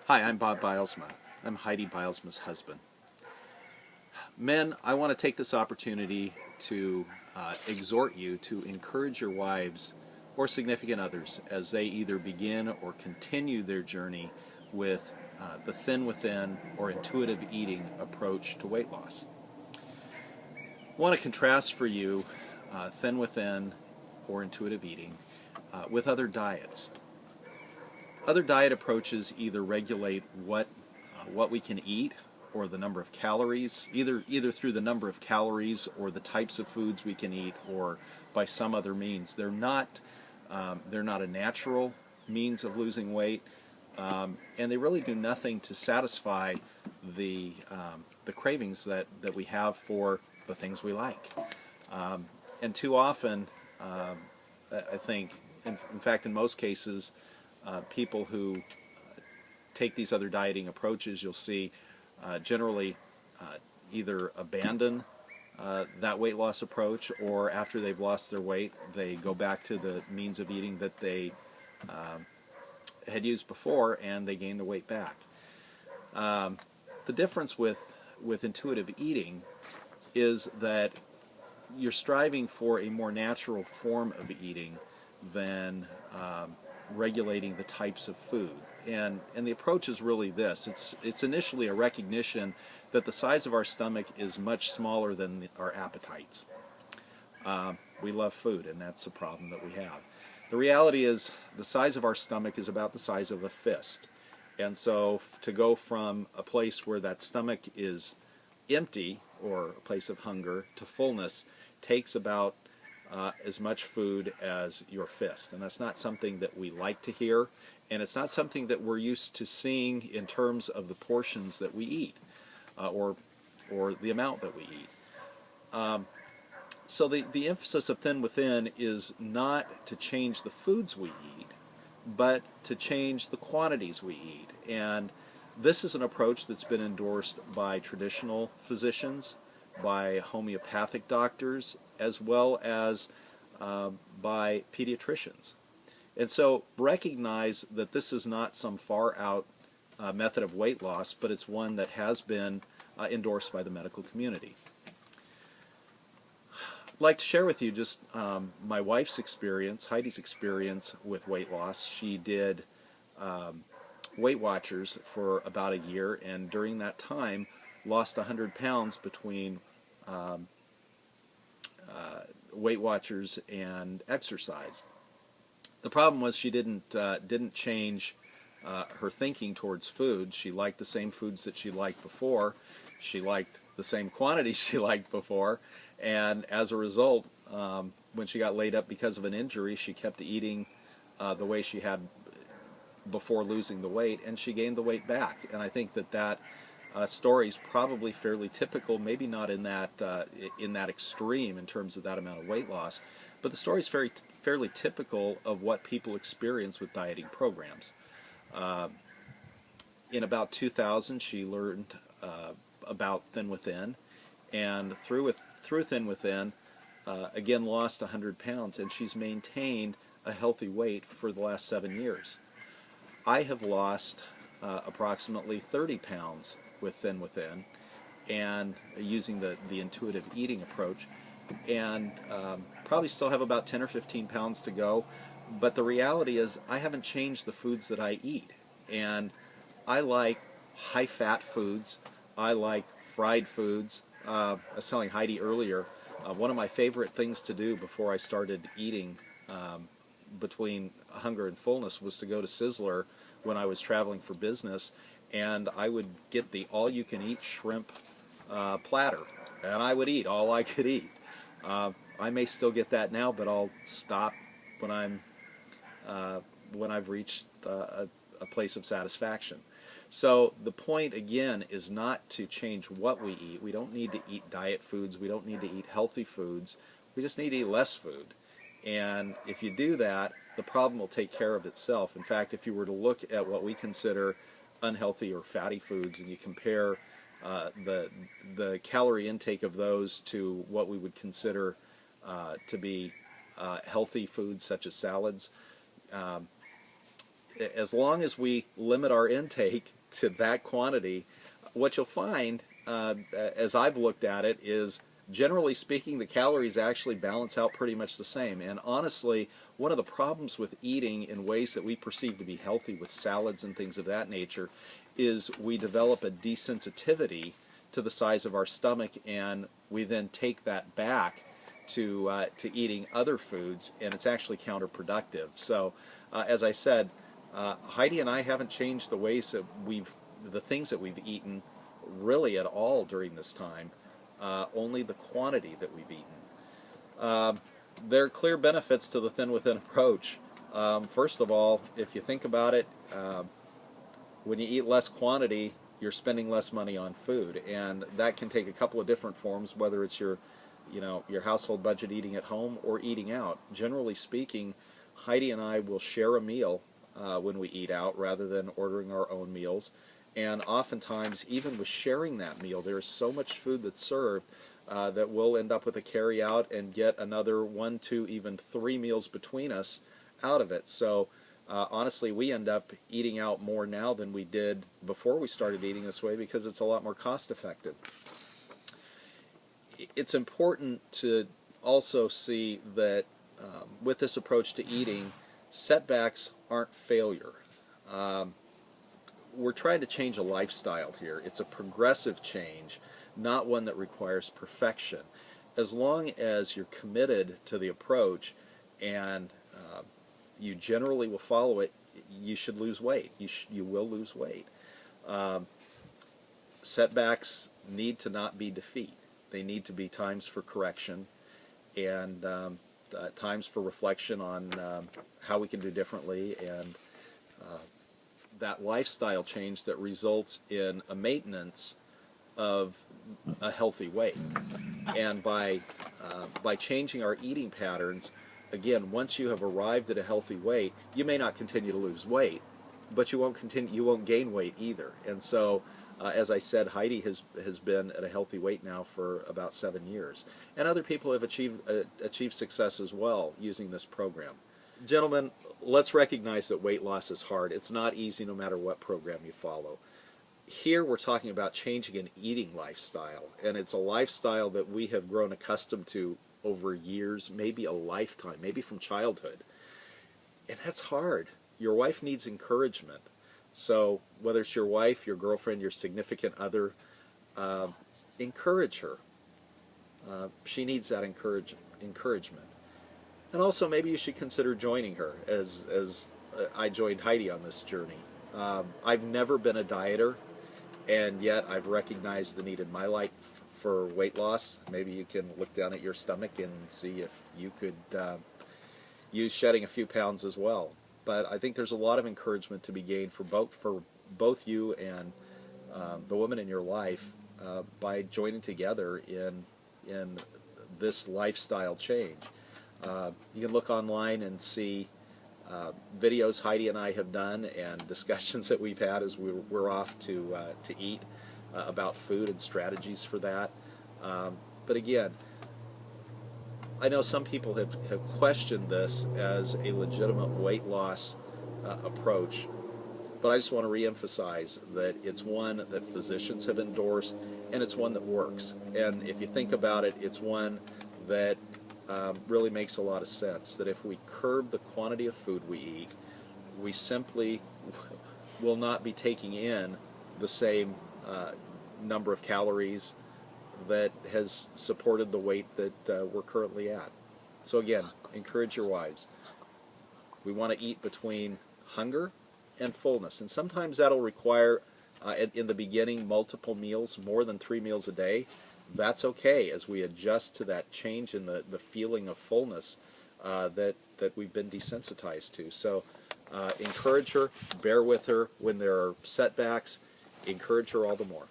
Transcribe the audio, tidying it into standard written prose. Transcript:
Hi, I'm Bob Bylsma. I'm Heidi Bylsma's husband. Men, I want to take this opportunity to exhort you to encourage your wives or significant others as they either begin or continue their journey with the thin within or intuitive eating approach to weight loss. I want to contrast for you thin within or intuitive eating with other diets. Other diet approaches either regulate what we can eat or the number of calories, either through the number of calories or the types of foods we can eat, or by some other means. They're not a natural means of losing weight, and they really do nothing to satisfy the cravings that we have for the things we like. And too often, I think, in fact, in most cases, people who take these other dieting approaches, you'll see generally either abandon that weight loss approach, or after they've lost their weight, they go back to the means of eating that they had used before, and they gain the weight back. The difference with intuitive eating is that you're striving for a more natural form of eating than regulating the types of food. And the approach is really this. It's initially a recognition that the size of our stomach is much smaller than our appetites. We love food, and that's a problem that we have. The reality is the size of our stomach is about the size of a fist. And so to go from a place where that stomach is empty, or a place of hunger, to fullness takes about as much food as your fist. And that's not something that we like to hear, and it's not something that we're used to seeing in terms of the portions that we eat, or the amount that we eat. So the emphasis of Thin Within is not to change the foods we eat, but to change the quantities we eat. And this is an approach that's been endorsed by traditional physicians, by homeopathic doctors, as well as by pediatricians. And so recognize that this is not some far out method of weight loss, but it's one that has been endorsed by the medical community. I'd like to share with you just my wife's experience, Heidi's experience with weight loss. She did Weight Watchers for about a year, and during that time lost 100 pounds between Weight Watchers and exercise. The problem was she didn't change her thinking towards food. She liked the same foods that she liked before. She liked the same quantities she liked before, and as a result, when she got laid up because of an injury, she kept eating the way she had before losing the weight, and she gained the weight back. And I think that story is probably fairly typical, maybe not in that extreme in terms of that amount of weight loss, but the story is fairly typical of what people experience with dieting programs. In about 2000, she learned about Thin Within, and through Thin Within, again lost 100 pounds, and she's maintained a healthy weight for the last 7 years. I have lost approximately 30 pounds with Thin Within, and using the intuitive eating approach, and probably still have about 10 or 15 pounds to go, but the reality is I haven't changed the foods that I eat, and I like high-fat foods. I like fried foods. I was telling Heidi earlier, one of my favorite things to do before I started eating between hunger and fullness was to go to Sizzler when I was traveling for business, and I would get the all-you-can-eat shrimp platter, and I would eat all I could eat. I may still get that now, but I'll stop when I've reached a place of satisfaction. So the point again is not to change what we eat. We don't need to eat diet foods. We don't need to eat healthy foods. We just need to eat less food. And if you do that, the problem will take care of itself. In fact, if you were to look at what we consider unhealthy or fatty foods, and you compare the calorie intake of those to what we would consider to be healthy foods such as salads, as long as we limit our intake to that quantity, what you'll find, as I've looked at it, is generally speaking, the calories actually balance out pretty much the same. And honestly, one of the problems with eating in ways that we perceive to be healthy, with salads and things of that nature, is we develop a desensitivity to the size of our stomach, and we then take that back to eating other foods, and it's actually counterproductive. So, as I said, Heidi and I haven't changed the ways that the things that we've eaten really at all during this time. Only the quantity that we've eaten. There are clear benefits to the Thin Within approach. First of all, if you think about it, when you eat less quantity, you're spending less money on food, and that can take a couple of different forms, whether it's your household budget eating at home or eating out. Generally speaking, Heidi and I will share a meal when we eat out rather than ordering our own meals. And oftentimes, even with sharing that meal, there is so much food that's served that we'll end up with a carry-out and get another 1, 2, even 3 meals between us out of it. So honestly, we end up eating out more now than we did before we started eating this way, because it's a lot more cost-effective. It's important to also see that with this approach to eating, setbacks aren't failure. We're trying to change a lifestyle here. It's a progressive change, not one that requires perfection. As long as you're committed to the approach and you generally will follow it, you should lose weight. You will lose weight. Setbacks need to not be defeat. They need to be times for correction and times for reflection on how we can do differently, and that lifestyle change that results in a maintenance of a healthy weight. And by changing our eating patterns, again, once you have arrived at a healthy weight, you may not continue to lose weight, but you won't gain weight either. And so, as I said, Heidi has been at a healthy weight now for about 7 years, and other people have achieved success as well using this program. Gentlemen, let's recognize that weight loss is hard. It's not easy no matter what program you follow. Here we're talking about changing an eating lifestyle, and it's a lifestyle that we have grown accustomed to over years, maybe a lifetime, maybe from childhood. And that's hard. Your wife needs encouragement. So whether it's your wife, your girlfriend, your significant other, encourage her. She needs that encouragement. And also, maybe you should consider joining her, as I joined Heidi on this journey. I've never been a dieter, and yet I've recognized the need in my life for weight loss. Maybe you can look down at your stomach and see if you could use shedding a few pounds as well. But I think there's a lot of encouragement to be gained for both you and the woman in your life by joining together in this lifestyle change. You can look online and see videos Heidi and I have done and discussions that we've had as we're off to eat about food and strategies for that. But again, I know some people have questioned this as a legitimate weight loss approach, but I just want to reemphasize that it's one that physicians have endorsed, and it's one that works. And if you think about it, it's one that really makes a lot of sense, that if we curb the quantity of food we eat, we simply will not be taking in the same number of calories that has supported the weight that we're currently at. So again, encourage your wives. We want to eat between hunger and fullness, and sometimes that'll require in the beginning multiple meals, more than 3 meals a day. That's okay as we adjust to that change in the feeling of fullness that we've been desensitized to. So encourage her, bear with her when there are setbacks, encourage her all the more.